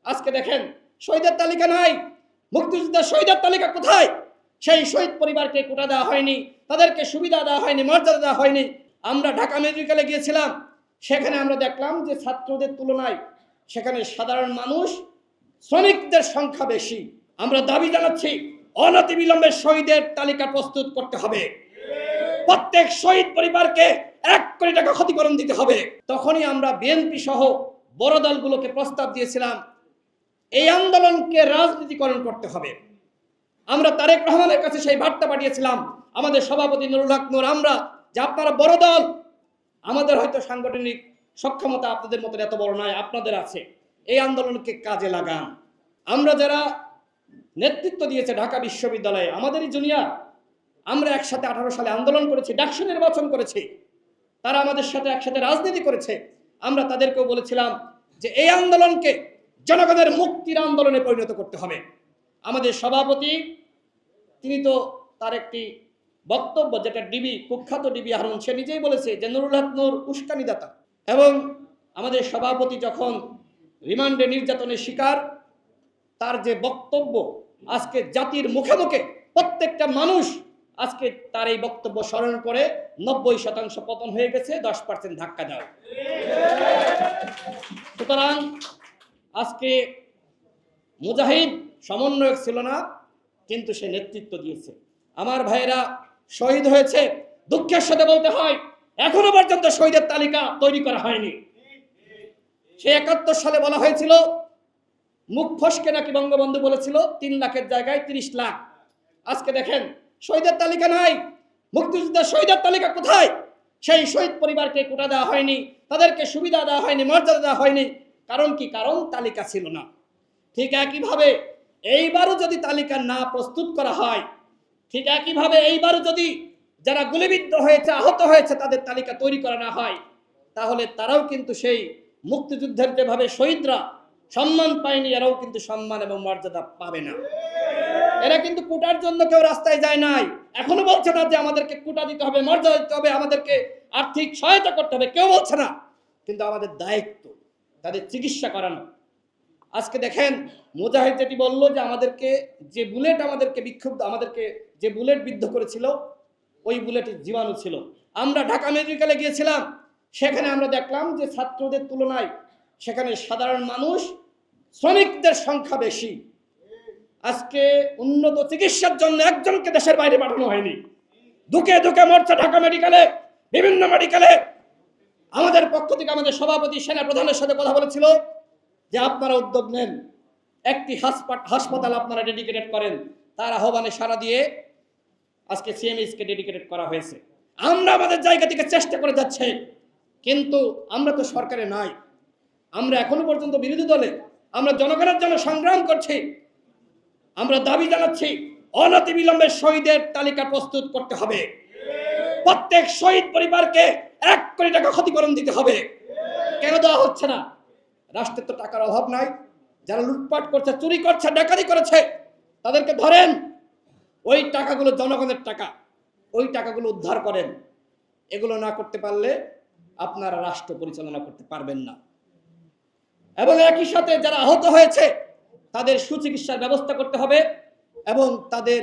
আজকে দেখেন শহীদের তালিকা নাই, মুক্তিযোদ্ধার শহীদের তালিকা কোথায়? সেই শহীদ পরিবারকে কোটা দেওয়া হয়নি, তাদেরকে সুবিধা দেওয়া হয়নি, মর্যাদা দেওয়া হয়নি। আমরা ঢাকা মেডিকেলে গিয়েছিলাম, সেখানে আমরা দেখলাম যে ছাত্রদের তুলনায় সেখানে সাধারণ মানুষ, শ্রমিকদের সংখ্যা বেশি। আমরা দাবি জানাচ্ছি অনতিবিলম্বে শহীদের তালিকা প্রস্তুত করতে হবে। প্রত্যেক শহীদ পরিবারকে 1 কোটি টাকা ক্ষতিপূরণ দিতে হবে। তখনই আমরা বিএনপি সহ বড় দলগুলোকে প্রস্তাব দিয়েছিলাম এই আন্দোলনকে রাজনীতিকরণ করতে হবে। আমরা তারেক রহমানের কাছে সেই বার্তা পাঠিয়েছিলাম, আমাদের সভাপতি নুরুল হক নূর, আমরা যে আপনারা বড় দল, আমাদের হয়তো সাংগঠনিক সক্ষমতা আপনাদের মতো এত বড় নয়, আপনাদের আছে, এই আন্দোলনকে কাজে লাগান। আমরা যারা নেতৃত্ব দিয়েছে ঢাকা বিশ্ববিদ্যালয়ে, আমাদেরই জুনিয়র, আমরা একসাথে 18 সালে আন্দোলন করেছি, ডাকসু নির্বাচন করেছি, তারা আমাদের সাথে একসাথে রাজনীতি করেছে। আমরা তাদেরকেও বলেছিলাম যে এই আন্দোলনকে জনগণের মুক্তির আন্দোলনে পরিণত করতে হবে। আমাদের সভাপতি তিনি তো তার একটি বক্তব্য, যেটা ডিবি, কুখ্যাত ডিবি হারুন, সে নিজেই বলেছে যে নুরুল হক নূর উস্কানিদাতা। এবং আমাদের সভাপতি যখন রিমান্ডে নির্যাতনের শিকার, তার যে বক্তব্য আজকে জাতির মুখে মুখে প্রত্যেকটা মানুষ আজকে তার এই বক্তব্য স্মরণ করে 90% পতন হয়ে গেছে, 10% ধাক্কা দাও। সুতরাং আজকে মুজাহিদ সমন্বয়ক ছিল না, কিন্তু সে নেতৃত্ব দিয়েছে। আমার ভাইয়েরা শহীদ হয়েছে, দুঃখের সাথে বলতে হয় এখনো পর্যন্ত শহীদের তালিকা তৈরি করা হয়নি। সে 71 সালে বলা হয়েছিল, মুখ ফসকে নাকি বঙ্গবন্ধু বলেছিল 3 লাখের জায়গায় 30 লাখ। আজকে দেখেন শহীদের তালিকা নাই, মুক্তিযোদ্ধার শহীদের তালিকা কোথায়? সেই শহীদ পরিবারকে কোটা দেওয়া হয়নি, তাদেরকে সুবিধা দেওয়া হয়নি, মর্যাদা দেওয়া হয়নি। কারণ কি? কারণ তালিকা ছিল না। ঠিক একইভাবে এইবারও যদি তালিকা না প্রস্তুত করা হয়, ঠিক একইভাবে এইবারও যদি যারা গুলিবিদ্ধ হয়েছে, আহত হয়েছে, তাদের তালিকা তৈরি করা না হয়, তাহলে তারাও কিন্তু সেই মুক্তিযুদ্ধের যেভাবে শহীদরা সম্মান পায়নি, এরাও কিন্তু সম্মান এবং মর্যাদা পাবে না। এরা কিন্তু কোটার জন্য কেউ রাস্তায় যায় নাই, এখনো বলছে না যে আমাদেরকে কোটা দিতে হবে, মর্যাদা দিতে হবে, আমাদেরকে আর্থিক সহায়তা করতে হবে, কেউ বলছে না। কিন্তু আমাদের দায়িত্ব তাদের চিকিৎসা করানো। আজকে দেখেন মুজাহিদ যেটি বললো যে আমাদেরকে যে বুলেট আমাদেরকে যে বুলেট বিদ্ধ করেছিল, ওই বুলেটের জীবাণু ছিল। আমরা ঢাকা মেডিকেলে গিয়েছিলাম, সেখানে আমরা দেখলাম যে ছাত্রদের তুলনায় সেখানে সাধারণ মানুষ, শ্রমিকদের সংখ্যা বেশি। আজকে উন্নত চিকিৎসার জন্য একজনকে দেশের বাইরে পাঠানো হয়নি। ধুকে ধুকে মরছে ঢাকা মেডিকেলে, বিভিন্ন মেডিকেলে। আমাদের পক্ষ থেকে আমাদের সভাপতি সেনা প্রধানের সাথে কথা বলেছিল যে আপনারা উদ্যোগ নেন, একটি হাসপাতাল আপনারা ডেডিকেটেড করেন। তার আহ্বানে সাড়া দিয়ে আজকে সিএমএইচকে ডেডিকেটেড করা হয়েছে। আমরা আমাদের জায়গা থেকে চেষ্টা করে যাচ্ছে, কিন্তু আমরা তো সরকারে নাই, আমরা এখনো পর্যন্ত বিরোধী দলে, আমরা জনগণের জন্য সংগ্রাম করছি। আমরা দাবি জানাচ্ছি অনতিবিলম্বে শহীদের তালিকা প্রস্তুত করতে হবে। প্রত্যেক শহীদ পরিবারকে 1 কোটি টাকা ক্ষতিপূরণ দিতে হবে। কেন দেওয়া হচ্ছে না? রাষ্ট্রের তো টাকার অভাব নাই। যারা লুটপাট করছে, চুরি করছে, ডাকাতি করেছে, তাদেরকে ধরেন, ওই টাকাগুলো জনগণের টাকা, ওই টাকাগুলো উদ্ধার করেন। এগুলো না করতে পারলে আপনারা রাষ্ট্র পরিচালনা করতে পারবেন না। এবং একই সাথে যারা আহত হয়েছে তাদের সুচিকিৎসার ব্যবস্থা করতে হবে এবং তাদের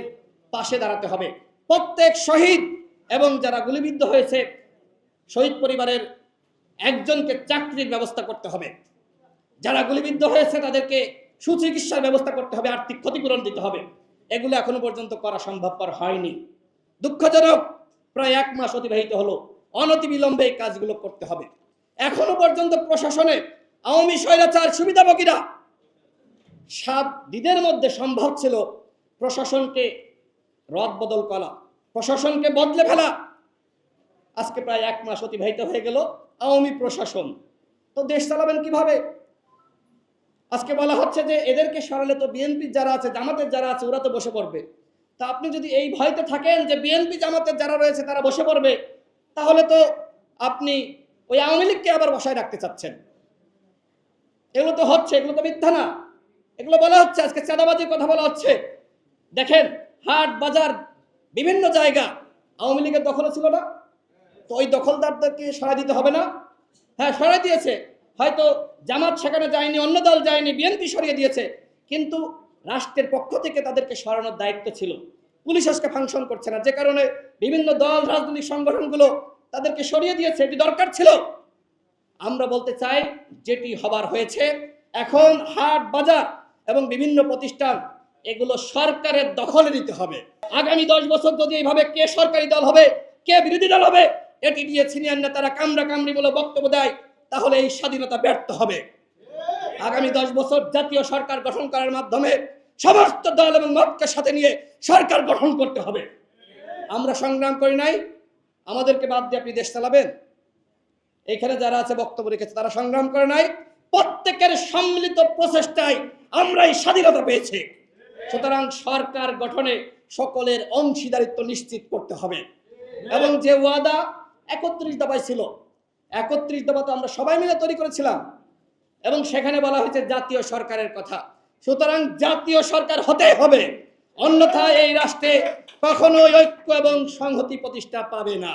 পাশে দাঁড়াতে হবে। প্রত্যেক শহীদ এবং যারা গুলিবিদ্ধ হয়েছে, শহীদ পরিবারের একজনকে চাকরির ব্যবস্থা করতে হবে। যারা গুলিবিদ্ধ হয়েছে তাদেরকে সুচিকিৎসার ব্যবস্থা করতে হবে, আর্থিক ক্ষতিপূরণ দিতে হবে। এগুলো এখনো পর্যন্ত করা সম্ভবপর হয়নি। দুঃখজনক, প্রায় 1 মাস অতিবাহিত হলো, অনতিবিলম্বে এই কাজগুলো করতে হবে। এখনো পর্যন্ত প্রশাসনে আওয়ামী স্বৈরাচার সুবিধাভোগীরা 7 দিনের মধ্যে সম্ভব ছিল প্রশাসনকে রদবদল করা, প্রশাসনকে বদলে ফেলা। আজকে প্রায় 1 মাস অতিবাহিত হয়ে গেল। আওয়ামী প্রশাসন তো দেশ চালাবেন কিভাবে? আজকে বলা হচ্ছে যে এদেরকে সরালে তো বিএনপি যারা আছে, জামাতের যারা আছে, ওরা তো বসে পড়বে। তা আপনি যদি এই ভয়তে থাকেন যে বিএনপি জামাতের যারা রয়েছে তারা বসে পড়বে, তাহলে তো আপনি ওই আওয়ামী লীগকে আবার বসায় রাখতে চাচ্ছেন। এগুলো তো হচ্ছে, এগুলো তো মিথ্যা না, এগুলো বলা হচ্ছে। আজকে চাঁদাবাজির কথা বলা হচ্ছে। দেখেন হাট বাজার বিভিন্ন জায়গা আওয়ামী লীগের দখলে ছিল না? তো ওই দখলদারদেরকে সরাই দিতে হবে না? হ্যাঁ, সরাই দিয়েছে। হয়তো জামাত সেখানে যায়নি, অন্য দল যায়নি, বিএনপি সরিয়ে দিয়েছে, কিন্তু রাষ্ট্রের পক্ষ থেকে তাদেরকে সরানোর দায়িত্ব ছিল। পুলিশ আজকে ফাংশন করছে না, যে কারণে বিভিন্ন দল, রাজনৈতিক সংগঠনগুলো তাদেরকে সরিয়ে দিয়েছে। এটি দরকার ছিল। আমরা বলতে চাই, যেটি হবার হয়েছে, এখন হাট বাজার এবং বিভিন্ন প্রতিষ্ঠান এগুলো সরকারের দখলে নিতে হবে। আগামী 10 বছর যদি এইভাবে কে সরকারি দল হবে, কে বিরোধী দল হবে, এটি নিয়ে সিনিয়র নেতারা কামড়া কামড়ি বলে বক্তব্য দেয়, তাহলে এই স্বাধীনতা ব্যর্থ হবে। আগামী 10 বছর জাতীয় সরকার গঠন করার মাধ্যমে সমস্ত দল এবং মতকে সাথে নিয়ে সরকার গঠন করতে হবে। আমরা সংগ্রাম করি নাই, আমাদেরকে বাদ দিয়ে আপনি দেশ চালাবেন? এখানে যারা আছে বক্তব্য রেখেছে, তারা সংগ্রাম করে নাই। প্রত্যেকের সম্মিলিত প্রচেষ্টায় আমরা এই স্বাধীনতা পেয়েছি। সুতরাং সরকার গঠনে সকলের অংশীদারিত্ব নিশ্চিত করতে হবে। এবং যে ওয়াদা 31 দফায় ছিল, 31 দফা তো আমরা সবাই মিলে তৈরি করেছিলাম, এবং সেখানে বলা হয়েছে জাতীয় সরকারের কথা। সুতরাং জাতীয় সরকার হতে হবে, অন্যথায় এই রাষ্ট্রে কখনোই ঐক্য এবং সংহতি প্রতিষ্ঠা পাবে না।